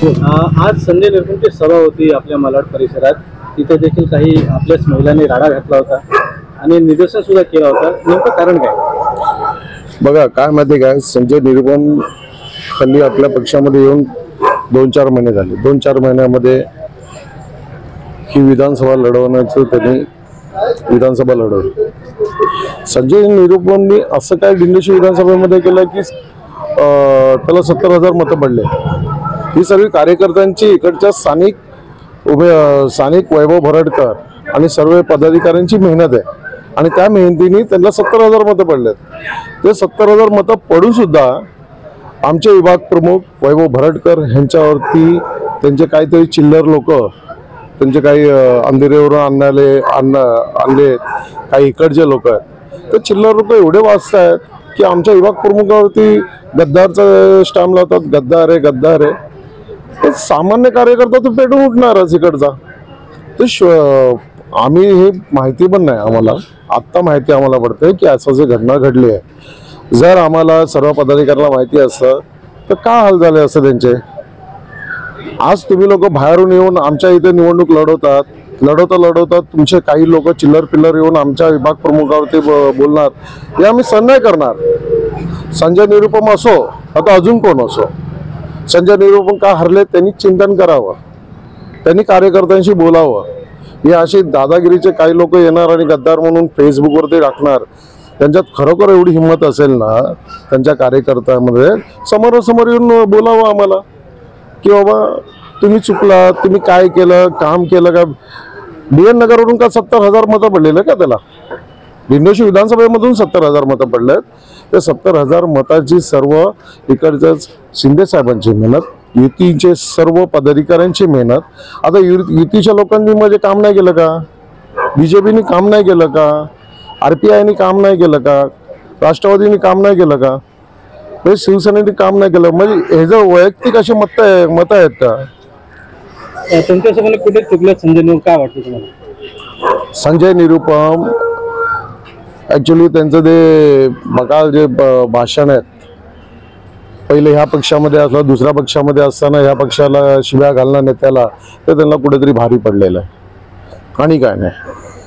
आज संजय निरुपमची सभा होती आपल्या मालाड परिसरात. तिथे देखील काही आपल्याच महिलांनी राडा घातला होता आणि निदर्शन सुद्धा केला होता. नेमकं कारण काय? बघा काय माहिती काय, संजय निरुपम हल्ली आपल्या पक्षामध्ये येऊन 2-4 महिने झाले. 2-4 महिन्यामध्ये ही विधानसभा लढवण्याचं त्यांनी विधानसभा लढवली. संजय निरुपमनी असं काय दिंडोशी विधानसभेमध्ये केलं की त्याला 70,000 मतं पडले. ही सर्व कार्यकर्त्यांची इकडच्या स्थानिक वैभव भरडकर आणि सर्व पदाधिकाऱ्यांची मेहनत आहे आणि त्या मेहनतीने त्यांना 70,000 मतं पडलेत. ते 70,000 मतं पडून सुद्धा आमचे विभाग प्रमुख वैभव भरडकर यांच्यावरती त्यांचे काहीतरी चिल्लर लोक, त्यांचे काही अंधेरीवरून आणले काही इकडचे लोक आहेत, ते चिल्लर लोक एवढे वाचतायत की आमच्या विभाग प्रमुखावरती गद्दारचा स्टॅम्प लावतात. गद्दार आहे गद्दार आहे. ते सामान्य कार्यकर्ता तो पेटून उठणारच इकडचा. ते आम्ही हे माहिती पण नाही, आम्हाला आत्ता माहिती आम्हाला पडते की असं जे घटना घडली आहे. जर आम्हाला सर्व पदाधिकाऱ्यांना माहिती असतं तर का हाल झाले असते त्यांचे. आज तुम्ही लोक बाहेरून येऊन आमच्या इथे निवडणूक लढवता तुमचे काही लोक चिल्लर पिल्लर येऊन आमच्या विभाग प्रमुखावरती बोलणार, हे आम्ही सहन नाही करणार. संजय निरुपम असो आता अजून कोण असो, संजय निरुपम का हरले त्यांनी चिंतन करावं, त्यांनी कार्यकर्त्यांशी बोलावं. हे असे दादागिरीचे काही लोक येणार आणि गद्दार म्हणून फेसबुकवरती टाकणार. त्यांच्यात खरोखर एवढी हिंमत असेल ना, त्यांच्या कार्यकर्त्यांमध्ये समोरासमोर येऊन बोलावं आम्हाला की बाबा तुम्ही चुकला, तुम्ही काय केलं, काम केलं का. BN नगरवरून का 70,000 मतं पडलेलं का त्याला. दिंडोशी विधानसभेमधून 70,000 मतं पडलेत. ते 70,000 मताची सर्व इकडच्या शिंदे साहेबांची मेहनत, युतीचे सर्व पदाधिकाऱ्यांची मेहनत. आता युतीच्या लोकांनी म्हणजे काम नाही केलं का, BJPनी काम नाही केलं का, RPIनी काम नाही केलं का, राष्ट्रवादीने काम नाही केलं का, शिवसेनेने काम नाही केलं. म्हणजे हे जर वैयक्तिक असे मत आहेत का. तुमच्यासमोर कुठे चुकलं संजय निरुपम, काय वाटतं तुम्हाला? संजय निरुपम ॲक्च्युली त्यांचं ते बघा जे भाषण आहेत, पहिले ह्या पक्षामध्ये असलं दुसऱ्या पक्षामध्ये असताना ह्या पक्षाला शिव्या घालणं नेत्याला, ते त्यांना कुठेतरी भारी पडलेलं आहे आणि काय नाही.